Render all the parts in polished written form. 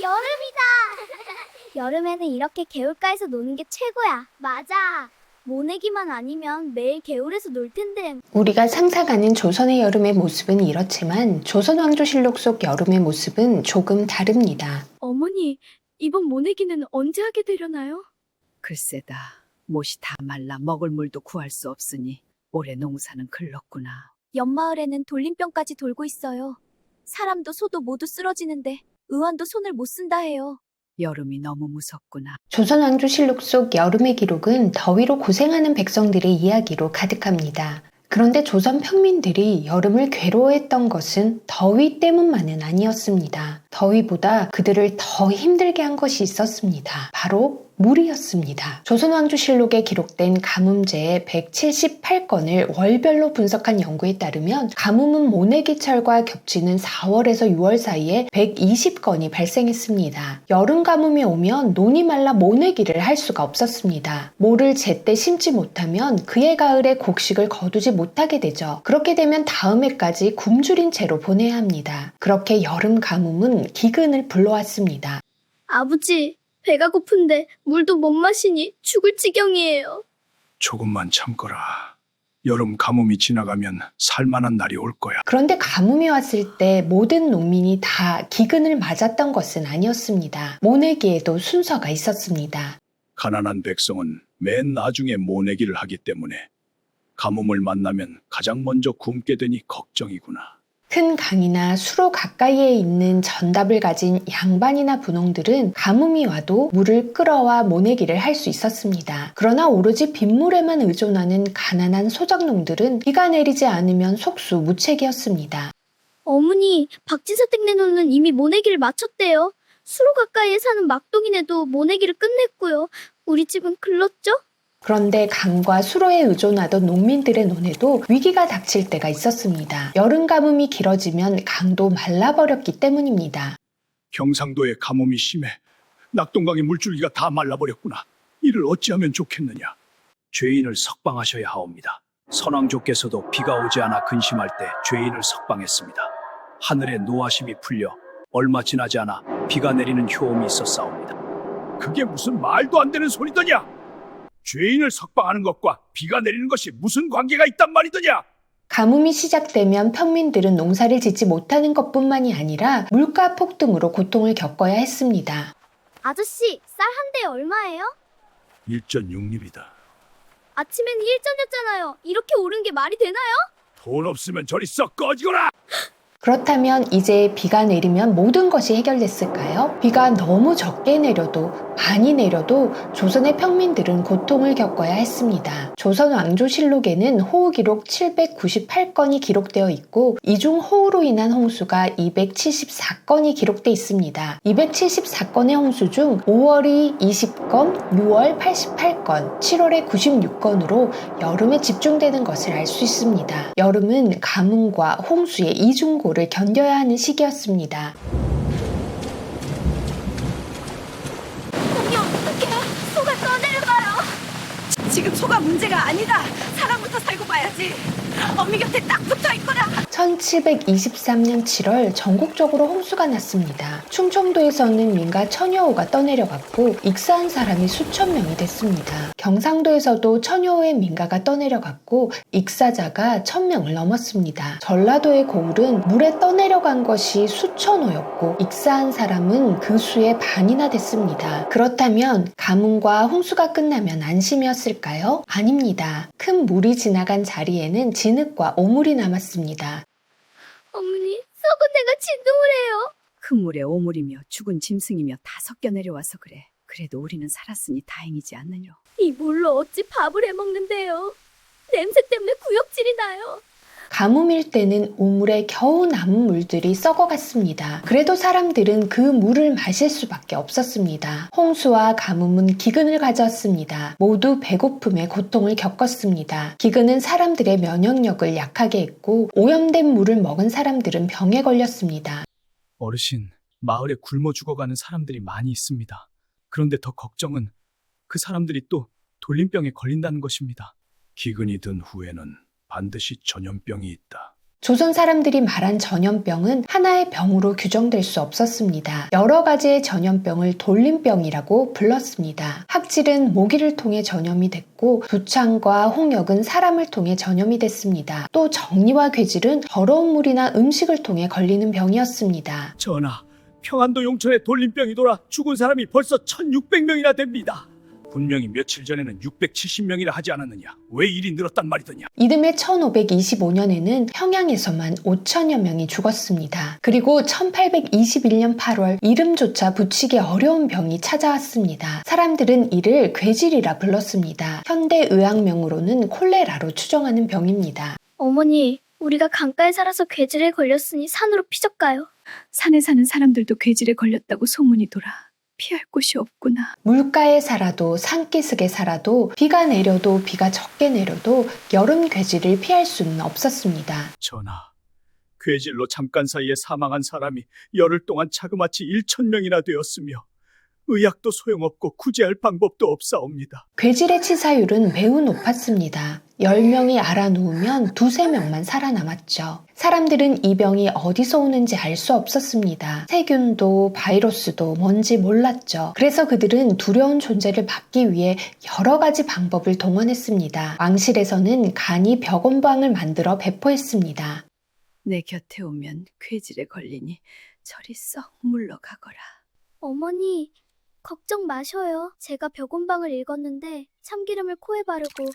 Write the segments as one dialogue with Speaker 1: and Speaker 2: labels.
Speaker 1: 여름이다. 여름에는 이렇게 개울가에서 노는 게 최고야. 맞아. 모내기만 아니면 매일 개울에서 놀 텐데.
Speaker 2: 우리가 상상하는 조선의 여름의 모습은 이렇지만 조선왕조실록 속 여름의 모습은 조금 다릅니다.
Speaker 3: 어머니, 이번 모내기는 언제 하게 되려나요?
Speaker 4: 글쎄다. 못이 다 말라 먹을 물도 구할 수 없으니 올해 농사는 글렀구나.
Speaker 3: 옆마을에는 돌림병까지 돌고 있어요. 사람도 소도 모두 쓰러지는데 의원도 손을 못 쓴다 해요.
Speaker 4: 여름이 너무 무섭구나.
Speaker 2: 조선왕조실록 속 여름의 기록은 더위로 고생하는 백성들의 이야기로 가득합니다. 그런데 조선 평민들이 여름을 괴로워했던 것은 더위 때문만은 아니었습니다. 더위보다 그들을 더 힘들게 한 것이 있었습니다. 바로 물이었습니다. 조선왕조실록에 기록된 가뭄제의 178건을 월별로 분석한 연구에 따르면 가뭄은 모내기철과 겹치는 4월에서 6월 사이에 120건이 발생했습니다. 여름 가뭄이 오면 논이 말라 모내기를 할 수가 없었습니다. 모를 제때 심지 못하면 그해 가을에 곡식을 거두지 못하게 되죠. 그렇게 되면 다음 해까지 굶주린 채로 보내야 합니다. 그렇게 여름 가뭄은 기근을 불러왔습니다.
Speaker 3: 아버지, 배가 고픈데 물도 못 마시니 죽을 지경이에요.
Speaker 5: 조금만 참거라. 여름 가뭄이 지나가면 살만한 날이 올 거야.
Speaker 2: 그런데 가뭄이 왔을 때 모든 농민이 다 기근을 맞았던 것은 아니었습니다. 모내기에도 순서가 있었습니다.
Speaker 5: 가난한 백성은 맨 나중에 모내기를 하기 때문에 가뭄을 만나면 가장 먼저 굶게 되니 걱정이구나.
Speaker 2: 큰 강이나 수로 가까이에 있는 전답을 가진 양반이나 분홍들은 가뭄이 와도 물을 끌어와 모내기를 할 수 있었습니다. 그러나 오로지 빗물에만 의존하는 가난한 소작농들은 비가 내리지 않으면 속수무책이었습니다.
Speaker 3: 어머니, 박지사 댁네노는 이미 모내기를 마쳤대요. 수로 가까이에 사는 막동이네도 모내기를 끝냈고요. 우리 집은 글렀죠?
Speaker 2: 그런데 강과 수로에 의존하던 농민들의 논에도 위기가 닥칠 때가 있었습니다. 여름 가뭄이 길어지면 강도 말라버렸기 때문입니다.
Speaker 5: 경상도의 가뭄이 심해 낙동강의 물줄기가 다 말라버렸구나. 이를 어찌하면 좋겠느냐. 죄인을 석방하셔야 하옵니다. 선왕조께서도 비가 오지 않아 근심할 때 죄인을 석방했습니다. 하늘의 노하심이 풀려 얼마 지나지 않아 비가 내리는 효험이 있었사옵니다. 그게 무슨 말도 안 되는 소리더냐? 죄인을 석방하는 것과 비가 내리는 것이 무슨 관계가 있단 말이더냐?
Speaker 2: 가뭄이 시작되면 평민들은 농사를 짓지 못하는 것뿐만이 아니라 물가 폭등으로 고통을 겪어야 했습니다.
Speaker 1: 아저씨, 쌀 한 대에 얼마예요?
Speaker 5: 1.6립이다.
Speaker 3: 아침엔 1전이었잖아요. 이렇게 오른 게 말이 되나요?
Speaker 5: 돈 없으면 저리 썩 꺼지거라!
Speaker 2: 그렇다면 이제 비가 내리면 모든 것이 해결됐을까요? 비가 너무 적게 내려도 많이 내려도 조선의 평민들은 고통을 겪어야 했습니다. 조선 왕조실록에는 호우 기록 798건이 기록되어 있고 이 중 호우로 인한 홍수가 274건이 기록돼 있습니다. 274건의 홍수 중 5월이 20건, 6월 88건, 7월에 96건으로 여름에 집중되는 것을 알 수 있습니다. 여름은 가뭄과 홍수의 이중고를 견뎌야 하는 시기였습니다.
Speaker 3: 언니, 어떡해요? 소가 떠내려가요.
Speaker 4: 지금 소가 문제가 아니다. 사람부터 살고 봐야지. 어미 곁에 딱 붙어 있거라.
Speaker 2: 1723년 7월 전국적으로 홍수가 났습니다. 충청도에서는 민가 1000여호가 떠내려갔고 익사한 사람이 수천 명이 됐습니다. 경상도에서도 1000여호의 민가가 떠내려갔고 익사자가 1000명을 넘었습니다. 전라도의 고을은 물에 떠내려간 것이 수천호였고 익사한 사람은 그 수의 반이나 됐습니다. 그렇다면 가뭄과 홍수가 끝나면 안심이었을까요? 아닙니다. 큰 물이 지나간 자리에는 진흙과 오물이 남았습니다.
Speaker 3: 어머니, 썩은 내가 진동을 해요.
Speaker 4: 큰 물에 오물이며 죽은 짐승이며 다 섞여 내려와서 그래. 그래도 우리는 살았으니 다행이지 않느냐.
Speaker 3: 이 물로 어찌 밥을 해먹는데요. 냄새 때문에 구역질이 나요.
Speaker 2: 가뭄일 때는 우물에 겨우 남은 물들이 썩어갔습니다. 그래도 사람들은 그 물을 마실 수밖에 없었습니다. 홍수와 가뭄은 기근을 가져왔습니다. 모두 배고픔의 고통을 겪었습니다. 기근은 사람들의 면역력을 약하게 했고 오염된 물을 먹은 사람들은 병에 걸렸습니다.
Speaker 6: 어르신, 마을에 굶어 죽어가는 사람들이 많이 있습니다. 그런데 더 걱정은 그 사람들이 또 돌림병에 걸린다는 것입니다.
Speaker 5: 기근이 든 후에는 반드시 전염병이 있다.
Speaker 2: 조선 사람들이 말한 전염병은 하나의 병으로 규정될 수 없었습니다. 여러 가지의 전염병을 돌림병이라고 불렀습니다. 학질은 모기를 통해 전염이 됐고 두창과 홍역은 사람을 통해 전염이 됐습니다. 또 정리와 괴질은 더러운 물이나 음식을 통해 걸리는 병이었습니다.
Speaker 5: 전하, 평안도 용천에 돌림병이 돌아 죽은 사람이 벌써 1600명이나 됩니다. 분명히 며칠 전에는 670명이나 하지 않았느냐? 왜 일이 늘었단 말이더냐?
Speaker 2: 이듬해 1525년에는 평양에서만 5천여 명이 죽었습니다. 그리고 1821년 8월 이름조차 붙이기 어려운 병이 찾아왔습니다. 사람들은 이를 괴질이라 불렀습니다. 현대 의학명으로는 콜레라로 추정하는 병입니다.
Speaker 3: 어머니, 우리가 강가에 살아서 괴질에 걸렸으니 산으로 피적가요.
Speaker 4: 산에 사는 사람들도 괴질에 걸렸다고 소문이 돌아 피할 곳이 없구나.
Speaker 2: 물가에 살아도 산기슭에 살아도 비가 내려도 비가 적게 내려도 여름 괴질을 피할 수는 없었습니다.
Speaker 5: 전하, 괴질로 잠깐 사이에 사망한 사람이 열흘 동안 자그마치 1000명이나 되었으며 의학도 소용없고 구제할 방법도 없사옵니다.
Speaker 2: 괴질의 치사율은 매우 높았습니다. 10명이 알아누우면 2~3명만 살아남았죠. 사람들은 이 병이 어디서 오는지 알 수 없었습니다. 세균도 바이러스도 뭔지 몰랐죠. 그래서 그들은 두려운 존재를 막기 위해 여러 가지 방법을 동원했습니다. 왕실에서는 간이 벽온방을 만들어 배포했습니다.
Speaker 4: 내 곁에 오면 괴질에 걸리니 저리 썩 물러가거라.
Speaker 3: 어머니, 걱정 마셔요. 제가 벽온방을 읽었는데 참기름을 코에 바르고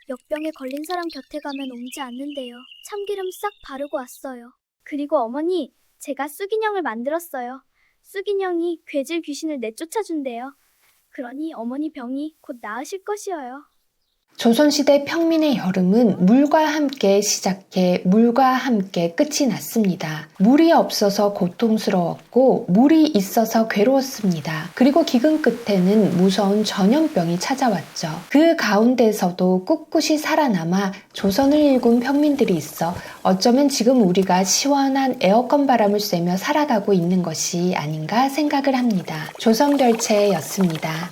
Speaker 3: 역병에 걸린 사람 곁에 가면 옮지 않는데요. 참기름 싹 바르고 왔어요. 그리고 어머니, 제가 쑥인형을 만들었어요. 쑥인형이 괴질 귀신을 내쫓아준대요. 그러니 어머니 병이 곧 나으실 것이어요.
Speaker 2: 조선시대 평민의 여름은 물과 함께 시작해 물과 함께 끝이 났습니다. 물이 없어서 고통스러웠고 물이 있어서 괴로웠습니다. 그리고 기근 끝에는 무서운 전염병이 찾아왔죠. 그 가운데서도 꿋꿋이 살아남아 조선을 일군 평민들이 있어 어쩌면 지금 우리가 시원한 에어컨 바람을 쐬며 살아가고 있는 것이 아닌가 생각을 합니다. 조선결체였습니다.